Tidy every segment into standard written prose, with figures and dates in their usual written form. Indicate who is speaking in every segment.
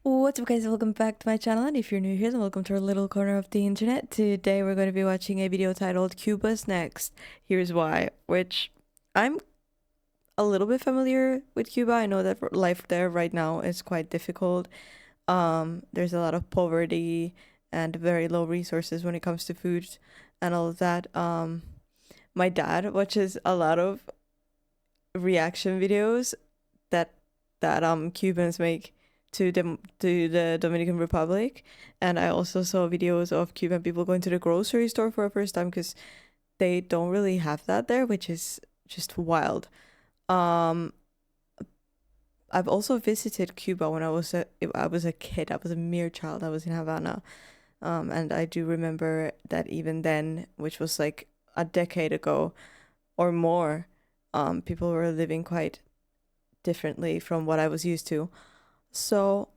Speaker 1: What's up guys, welcome back to my channel, and if you're new here then welcome to our little corner of the internet. Today we're going to be watching a video titled Cuba's Next, Here's Why, which I'm a little bit familiar with Cuba. I know that life there right now is quite difficult. There's a lot of poverty and very low resources when it comes to food and all of that. My dad watches a lot of reaction videos that Cubans make to the Dominican Republic, and I also saw videos of Cuban people going to the grocery store for the first time because they don't really have that there, which is just wild. I've also visited Cuba when I was a kid. I was a mere child. I was in Havana, and I do remember that even then, which was like a decade ago or more, people were living quite differently from what I was used to. So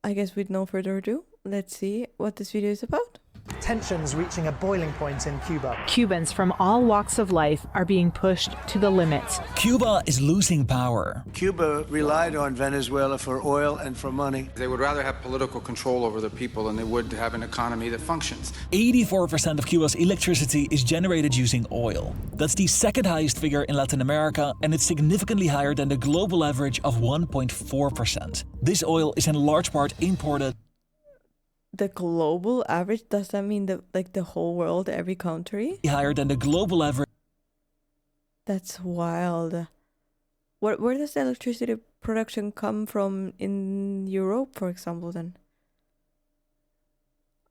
Speaker 1: I guess with no further ado, let's see what this video is about.
Speaker 2: Tensions reaching a boiling point in Cuba.
Speaker 3: Cubans from all walks of life are being pushed to the limit.
Speaker 4: Cuba is losing power.
Speaker 5: Cuba relied on Venezuela for oil and for money.
Speaker 6: They would rather have political control over the people than they would have an economy that functions.
Speaker 4: 84% of Cuba's electricity is generated using oil. That's the second highest figure in Latin America, and it's significantly higher than the global average of 1.4%. This oil is in large part imported.
Speaker 1: The global average, does that mean the whole world, every country?
Speaker 4: Higher than the global average.
Speaker 1: That's wild. Where does the electricity production come from in Europe, for example, then?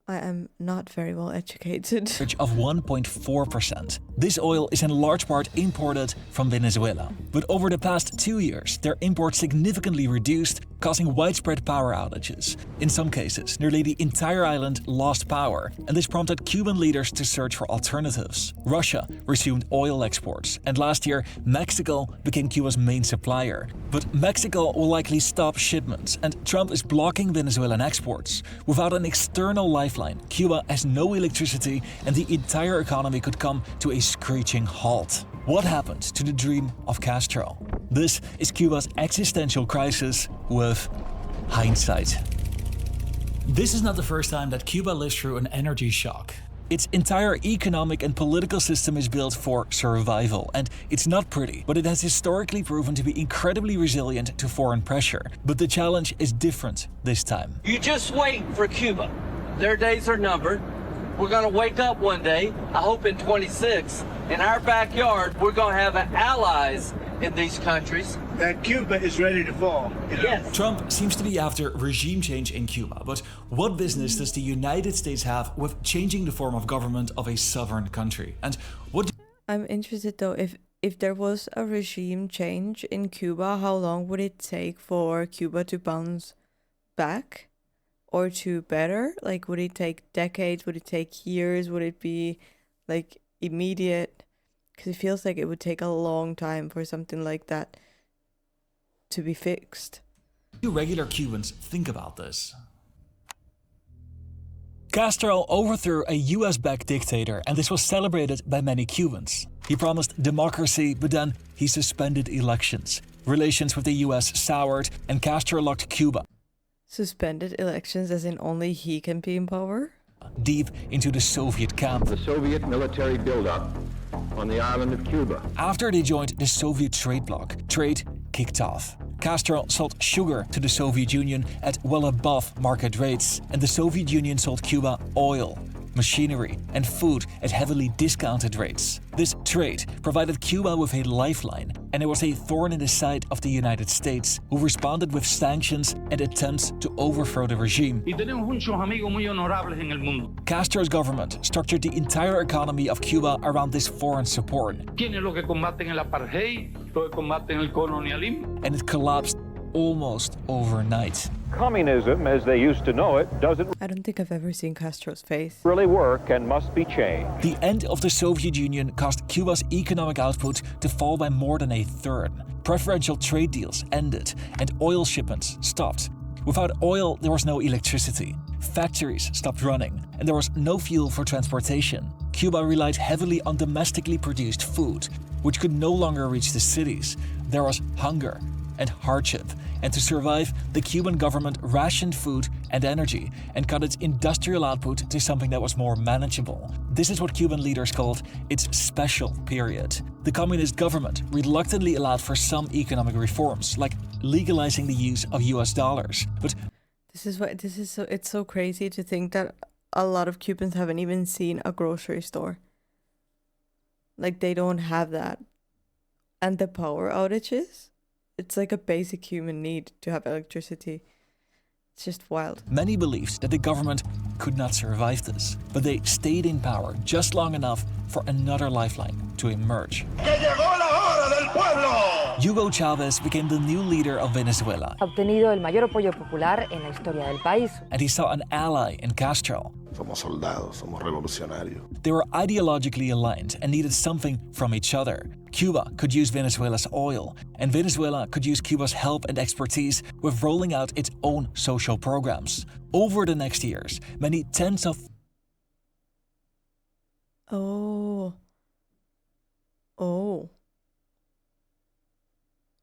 Speaker 1: I am not very well educated.
Speaker 4: Of 1.4%. This oil is in large part imported from Venezuela. But over the past 2 years, their imports significantly reduced, causing widespread power outages. In some cases, nearly the entire island lost power, and this prompted Cuban leaders to search for alternatives. Russia resumed oil exports, and last year, Mexico became Cuba's main supplier. But Mexico will likely stop shipments, and Trump is blocking Venezuelan exports. Without an external lifeline, Cuba has no electricity, and the entire economy could come to a screeching halt. What happened to the dream of Castro? This is Cuba's existential crisis with hindsight. This is not the first time that Cuba lives through an energy shock. Its entire economic and political system is built for survival, and it's not pretty, but it has historically proven to be incredibly resilient to foreign pressure. But the challenge is different this time.
Speaker 7: You just wait for Cuba. Their days are numbered. We're gonna wake up one day, I hope in 26, in our backyard, we're gonna have allies in these countries.
Speaker 5: That Cuba is ready to fall.
Speaker 7: Yes.
Speaker 4: Trump seems to be after regime change in Cuba, but what business does the United States have with changing the form of government of a sovereign country? And what
Speaker 1: I'm interested though, if there was a regime change in Cuba, how long would it take for Cuba to bounce back? Or to better? Like, would it take decades? Would it take years? Would it be like immediate? Because it feels like it would take a long time for something like that to be fixed.
Speaker 4: do regular Cubans think about this? Castro overthrew a US-backed dictator, and this was celebrated by many Cubans. He promised democracy, but then he suspended elections. Relations with the US soured, and Castro locked Cuba
Speaker 1: Suspended elections as in only he can be in power?
Speaker 4: deep into the Soviet camp.
Speaker 8: The Soviet military buildup on the island of Cuba.
Speaker 4: After they joined the Soviet trade bloc, trade kicked off. Castro sold sugar to the Soviet Union at well above market rates, and the Soviet Union sold Cuba oil, machinery, and food at heavily discounted rates. This trade provided Cuba with a lifeline, and it was a thorn in the side of the United States, who responded with sanctions and attempts to overthrow the regime. Castro's government structured the entire economy of Cuba around this foreign support, and it collapsed almost overnight.
Speaker 8: Communism, as they used to know it, doesn't
Speaker 1: I don't think I've ever seen Castro's face.
Speaker 8: really work and must be changed.
Speaker 4: The end of the Soviet Union caused Cuba's economic output to fall by more than a third. Preferential trade deals ended, and oil shipments stopped. Without oil, there was no electricity. Factories stopped running, and there was no fuel for transportation. Cuba relied heavily on domestically produced food, which could no longer reach the cities. There was hunger, and hardship. And to survive, the Cuban government rationed food and energy and cut its industrial output to something that was more manageable. This is what Cuban leaders called its special period. The communist government reluctantly allowed for some economic reforms, like legalizing the use of US dollars. But
Speaker 1: it's so crazy to think that a lot of Cubans haven't even seen a grocery store. Like, they don't have that. And the power outages, it's like a basic human need to have electricity. It's just wild.
Speaker 4: Many believed that the government could not survive this, but they stayed in power just long enough for another lifeline to emerge. Hugo Chavez became the new leader of Venezuela.
Speaker 9: Ha obtenido el mayor apoyo popular en la historia del país.
Speaker 4: And he saw an ally in Castro.
Speaker 10: Somos soldados, somos revolucionarios.
Speaker 4: They were ideologically aligned and needed something from each other. Cuba could use Venezuela's oil, and Venezuela could use Cuba's help and expertise with rolling out its own social programs. Over the next years, many tens of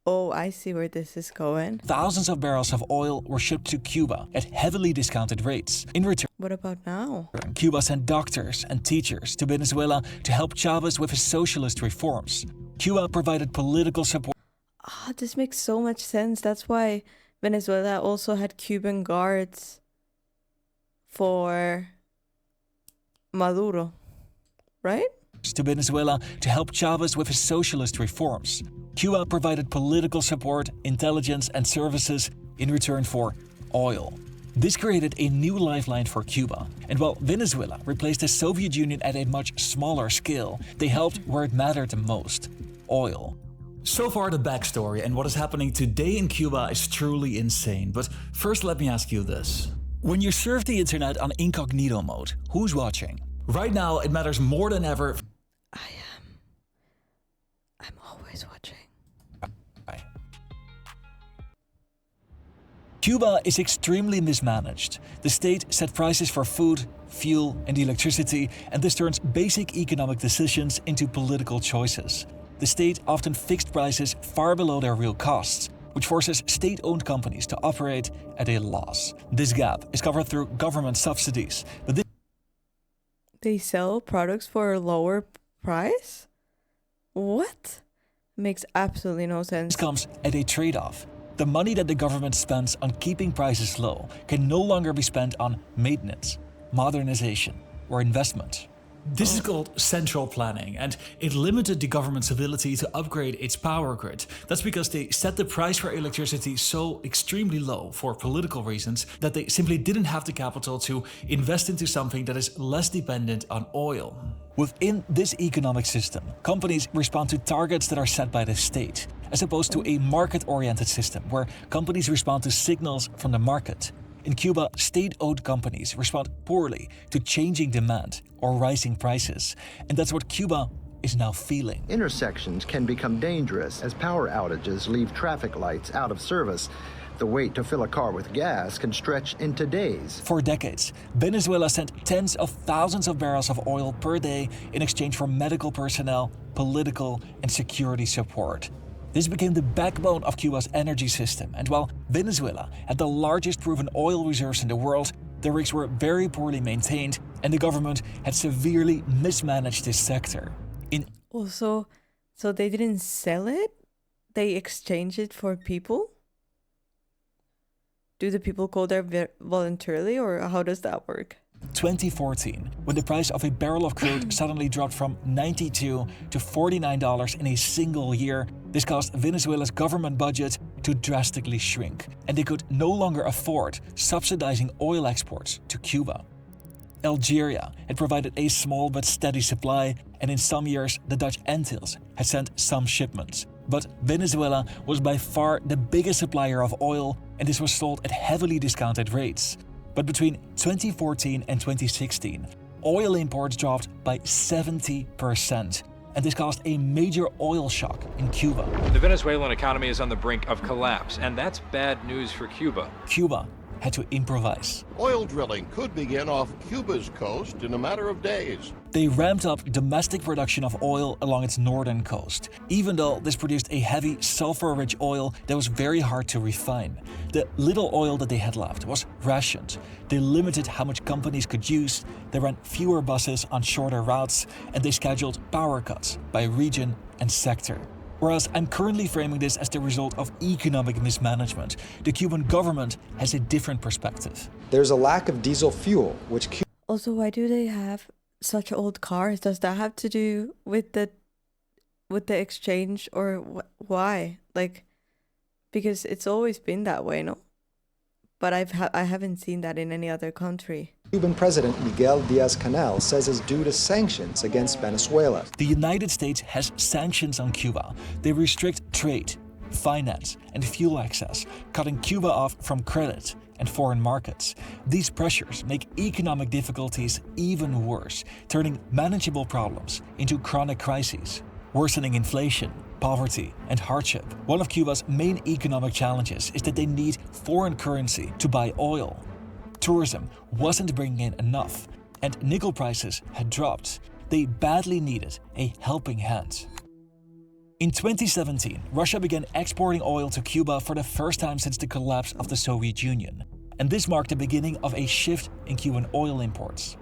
Speaker 1: Oh, I see where this is going.
Speaker 4: thousands of barrels of oil were shipped to Cuba at heavily discounted rates. In return,
Speaker 1: what about now?
Speaker 4: Cuba sent doctors and teachers to Venezuela to help Chavez with his socialist reforms. Cuba provided political support.
Speaker 1: This makes so much sense. That's why Venezuela also had Cuban guards for Maduro, right?
Speaker 4: To Venezuela to help Chavez with his socialist reforms. Cuba provided political support, intelligence and services in return for oil. This created a new lifeline for Cuba. And while Venezuela replaced the Soviet Union at a much smaller scale, they helped where it mattered the most: oil. So far, the backstory and what is happening today in Cuba is truly insane. But first, let me ask you this. When you surf the internet on incognito mode, who's watching? Right now, it matters more than ever.
Speaker 1: I'm always watching.
Speaker 4: Cuba is extremely mismanaged. The state set prices for food, fuel, and electricity, and this turns basic economic decisions into political choices. The state often fixed prices far below their real costs, which forces state-owned companies to operate at a loss. This gap is covered through government subsidies, but
Speaker 1: they sell products for a lower price? What? Makes absolutely no sense.
Speaker 4: This comes at a trade-off. The money that the government spends on keeping prices low can no longer be spent on maintenance, modernization, or investment. This is called central planning, and it limited the government's ability to upgrade its power grid. That's because they set the price for electricity so extremely low for political reasons that they simply didn't have the capital to invest into something that is less dependent on oil. Within this economic system, companies respond to targets that are set by the state, as opposed to a market-oriented system where companies respond to signals from the market. In Cuba, state-owned companies respond poorly to changing demand or rising prices, and that's what Cuba is now feeling.
Speaker 11: Intersections can become dangerous as power outages leave traffic lights out of service. The wait to fill a car with gas can stretch into days.
Speaker 4: For decades, Venezuela sent tens of thousands of barrels of oil per day in exchange for medical personnel, political and security support. This became the backbone of Cuba's energy system, and while Venezuela had the largest proven oil reserves in the world, the rigs were very poorly maintained and the government had severely mismanaged this sector.
Speaker 1: So they didn't sell it? They exchanged it for people? Do the people go there voluntarily, or how does that work?
Speaker 4: 2014, when the price of a barrel of crude suddenly dropped from $92 to $49 in a single year, this caused Venezuela's government budget to drastically shrink, and they could no longer afford subsidizing oil exports to Cuba. Algeria had provided a small but steady supply, and in some years the Dutch Antilles had sent some shipments. But Venezuela was by far the biggest supplier of oil, and this was sold at heavily discounted rates. But between 2014 and 2016, oil imports dropped by 70%, and this caused a major oil shock in Cuba.
Speaker 12: The Venezuelan economy is on the brink of collapse, and that's bad news for Cuba.
Speaker 4: Cuba had to improvise.
Speaker 10: Oil drilling could begin off Cuba's coast in a matter of days.
Speaker 4: They ramped up domestic production of oil along its northern coast, even though this produced a heavy, sulfur-rich oil that was very hard to refine. The little oil that they had left was rationed. They limited how much companies could use, they ran fewer buses on shorter routes, and they scheduled power cuts by region and sector. Whereas I'm currently framing this as the result of economic mismanagement, the Cuban government has a different perspective.
Speaker 12: There's a lack of diesel fuel, which...
Speaker 1: Also, why do they have such old cars? Does that have to do with the exchange, or why? Like, because it's always been that way, no? But I haven't seen that in any other country.
Speaker 12: Cuban President Miguel Diaz-Canel says is due to sanctions against Venezuela.
Speaker 4: The United States has sanctions on Cuba. They restrict trade, finance, and fuel access, cutting Cuba off from credit and foreign markets. These pressures make economic difficulties even worse, turning manageable problems into chronic crises. Worsening inflation, poverty, and hardship. One of Cuba's main economic challenges is that they need foreign currency to buy oil. Tourism wasn't bringing in enough, and nickel prices had dropped. They badly needed a helping hand. In 2017, Russia began exporting oil to Cuba for the first time since the collapse of the Soviet Union, and this marked the beginning of a shift in Cuban oil imports.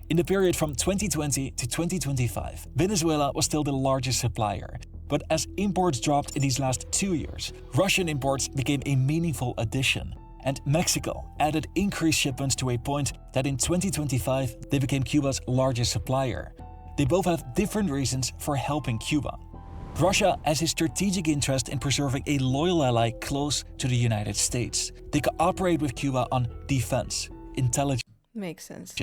Speaker 4: In the period from 2020 to 2025, Venezuela was still the largest supplier, but as imports dropped in these last 2 years, Russian imports became a meaningful addition, and Mexico added increased shipments to a point that in 2025 they became Cuba's largest supplier. They both have different reasons for helping Cuba. Russia has a strategic interest in preserving a loyal ally close to the United States. They cooperate with Cuba on defense, intelligence,
Speaker 1: makes sense,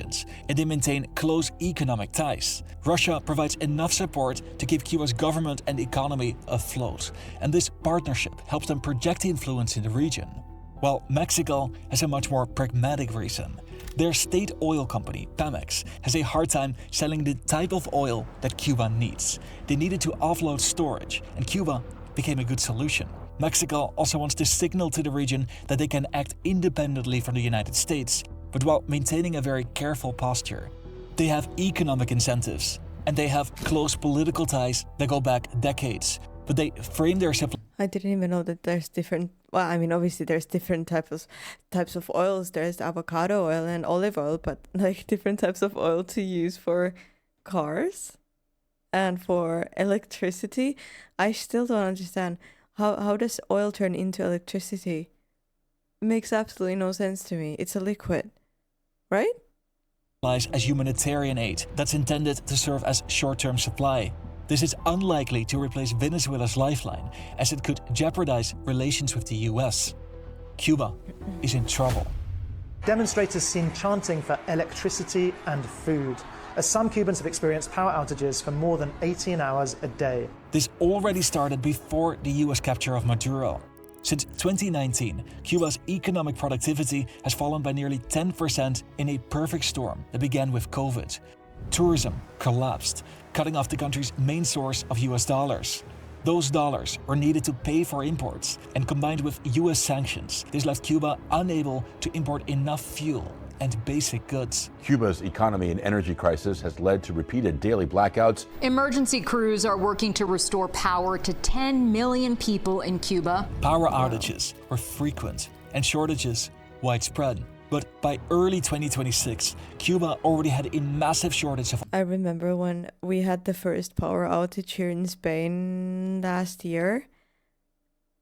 Speaker 4: and they maintain close economic ties. Russia provides enough support to keep Cuba's government and economy afloat, and this partnership helps them project influence in the region. While Mexico has a much more pragmatic reason. Their state oil company, Pemex, has a hard time selling the type of oil that Cuba needs. They needed to offload storage, and Cuba became a good solution. Mexico also wants to signal to the region that they can act independently from the United States, but while maintaining a very careful posture. They have economic incentives, and they have close political ties that go back decades, but they frame their supply.
Speaker 1: I didn't even know that there's different, well, I mean, obviously there's different types of oils. There's avocado oil and olive oil, but like different types of oil to use for cars and for electricity. I still don't understand how does oil turn into electricity? It makes absolutely no sense to me. It's a liquid, right?
Speaker 4: As humanitarian aid that's intended to serve as short-term supply. This is unlikely to replace Venezuela's lifeline, as it could jeopardize relations with the US. Cuba is in trouble.
Speaker 2: Demonstrators seen chanting for electricity and food, as some Cubans have experienced power outages for more than 18 hours a day.
Speaker 4: This already started before the US capture of Maduro. Since 2019, Cuba's economic productivity has fallen by nearly 10% in a perfect storm that began with COVID. Tourism collapsed, cutting off the country's main source of US dollars. Those dollars were needed to pay for imports, and combined with US sanctions, this left Cuba unable to import enough fuel and basic goods.
Speaker 8: Cuba's economy and energy crisis has led to repeated daily blackouts.
Speaker 13: Emergency crews are working to restore power to 10 million people in Cuba.
Speaker 4: Power outages were frequent and shortages widespread. But by early 2026, Cuba already had a massive shortage of.
Speaker 1: I remember when we had the first power outage here in Spain last year,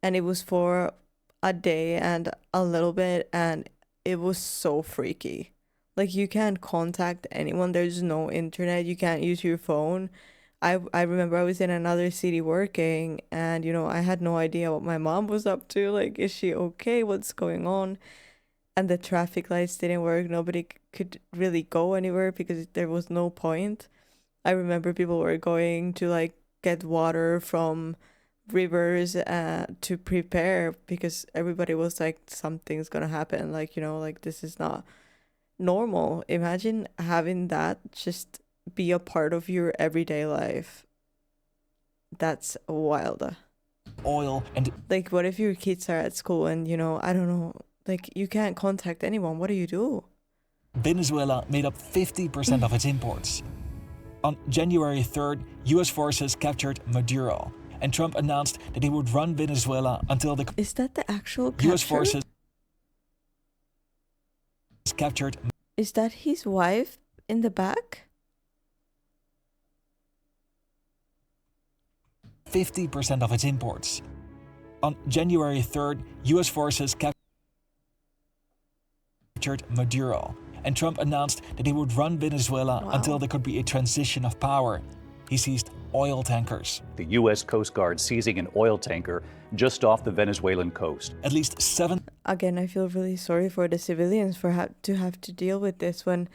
Speaker 1: and it was for a day and a little bit, and it was so freaky. Like, you can't contact anyone, there's no internet, you can't use your phone. I remember I was in another city working, and I had no idea what my mom was up to. Like, is she okay? What's going on? And the traffic lights didn't work. Nobody could really go anywhere because there was no point. I remember people were going to like get water from rivers to prepare, because everybody was like, something's gonna happen. Like, like this is not normal. Imagine having that just be a part of your everyday life. That's wild.
Speaker 4: Oil and
Speaker 1: like, what if your kids are at school and I don't know, Like, you can't contact anyone. What do you do?
Speaker 4: Venezuela made up 50% of its imports. On January 3rd, US forces captured Maduro, and Trump announced that he would run Venezuela until the...
Speaker 1: Is that the actual capture?
Speaker 4: US forces captured...
Speaker 1: Is that his wife in the back?
Speaker 4: 50% of its imports. On January 3rd, US forces captured Maduro, and Trump announced that he would run Venezuela until there could be a transition of power. He seized oil tankers.
Speaker 14: The U.S. Coast Guard seizing an oil tanker just off the Venezuelan coast.
Speaker 4: At least 7...
Speaker 1: Again, I feel really sorry for the civilians for to have to deal with this when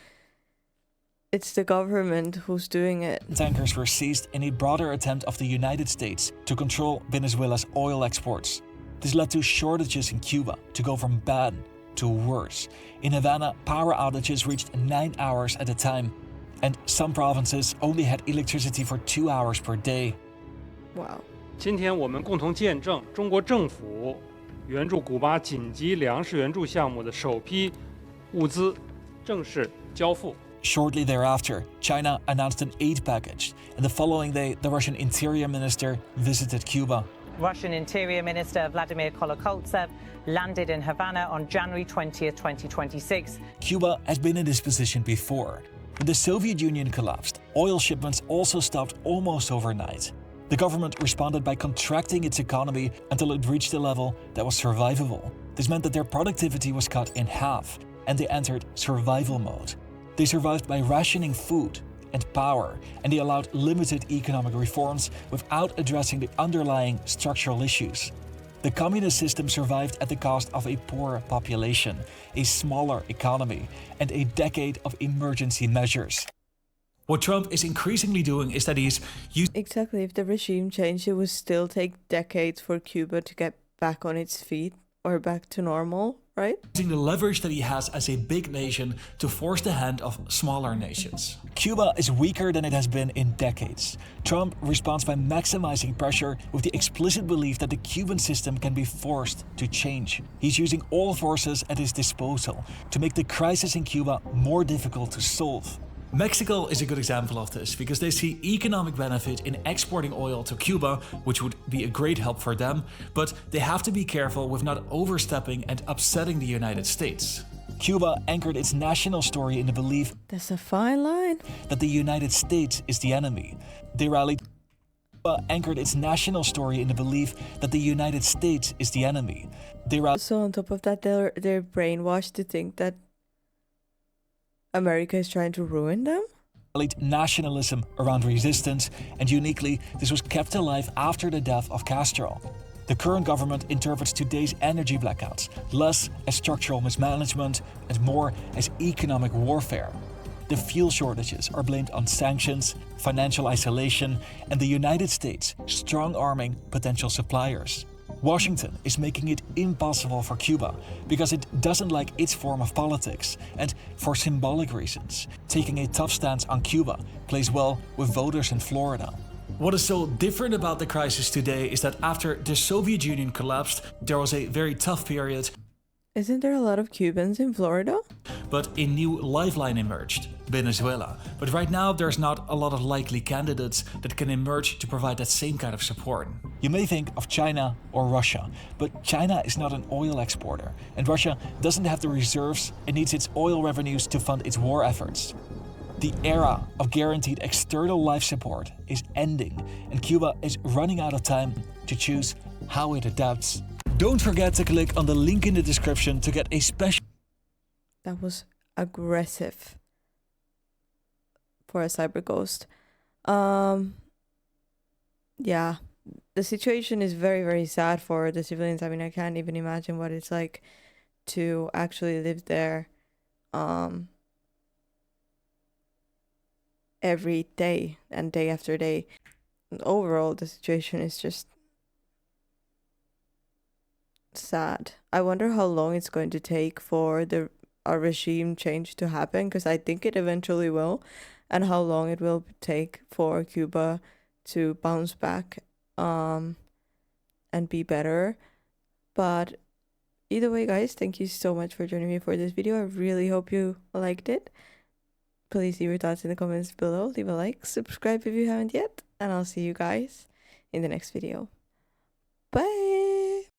Speaker 1: it's the government who's doing it.
Speaker 4: Tankers were seized in a broader attempt of the United States to control Venezuela's oil exports. This led to shortages in Cuba to go from bad to worse. In Havana, power outages reached 9 hours at a time, and some provinces only had electricity for 2 hours per day.
Speaker 1: Wow.
Speaker 15: 今天我们共同见证中国政府援助古巴紧急粮食援助项目的首批物资正式交付。
Speaker 4: Shortly thereafter, China announced an aid package, and the following day, the Russian Interior Minister visited Cuba.
Speaker 16: Russian Interior Minister Vladimir Kolokoltsev landed in Havana on January 20th, 2026.
Speaker 4: Cuba has been in this position before. When the Soviet Union collapsed, oil shipments also stopped almost overnight. The government responded by contracting its economy until it reached a level that was survivable. This meant that their productivity was cut in half, and they entered survival mode. They survived by rationing food and power, and they allowed limited economic reforms without addressing the underlying structural issues. The communist system survived at the cost of a poorer population, a smaller economy, and a decade of emergency measures. What Trump is increasingly doing is that he's using...
Speaker 1: Exactly, if the regime changed, it would still take decades for Cuba to get back on its feet or back to normal, right?
Speaker 4: Using the leverage that he has as a big nation to force the hand of smaller nations. Cuba is weaker than it has been in decades. Trump responds by maximizing pressure with the explicit belief that the Cuban system can be forced to change. He's using all forces at his disposal to make the crisis in Cuba more difficult to solve. Mexico is a good example of this because they see economic benefit in exporting oil to Cuba, which would be a great help for them, but they have to be careful with not overstepping and upsetting the United States. Cuba anchored its national story in the belief
Speaker 1: That's a fine line.
Speaker 4: that the United States is the enemy. They rallied. Cuba anchored its national story in the belief that the United States is the enemy. They rallied.
Speaker 1: So on top of that, they're brainwashed to think that America is trying to ruin them?
Speaker 4: Nationalism around resistance, and uniquely, this was kept alive after the death of Castro. The current government interprets today's energy blackouts less as structural mismanagement and more as economic warfare. The fuel shortages are blamed on sanctions, financial isolation, and the United States strong-arming potential suppliers. Washington is making it impossible for Cuba because it doesn't like its form of politics, and for symbolic reasons, taking a tough stance on Cuba plays well with voters in Florida. What is so different about the crisis today is that after the Soviet Union collapsed, there was a very tough period.
Speaker 1: Isn't there a lot of Cubans in Florida?
Speaker 4: But a new lifeline emerged, Venezuela. But right now there's not a lot of likely candidates that can emerge to provide that same kind of support. You may think of China or Russia, but China is not an oil exporter, and Russia doesn't have the reserves and needs its oil revenues to fund its war efforts. The era of guaranteed external life support is ending, and Cuba is running out of time to choose how it adapts. Don't forget to click on the link in the description to get a special...
Speaker 1: That was aggressive for a cyber ghost. Yeah, the situation is very, very sad for the civilians. I mean, I can't even imagine what it's like to actually live there every day and day after day. And overall, the situation is just sad. I wonder how long it's going to take for a regime change to happen, because I think it eventually will, and how long it will take for Cuba to bounce back and be better. But either way, guys, thank you so much for joining me for this video. I really hope you liked it. Please leave your thoughts in the comments below. Leave a like, subscribe if you haven't yet, and I'll see you guys in the next video. Bye!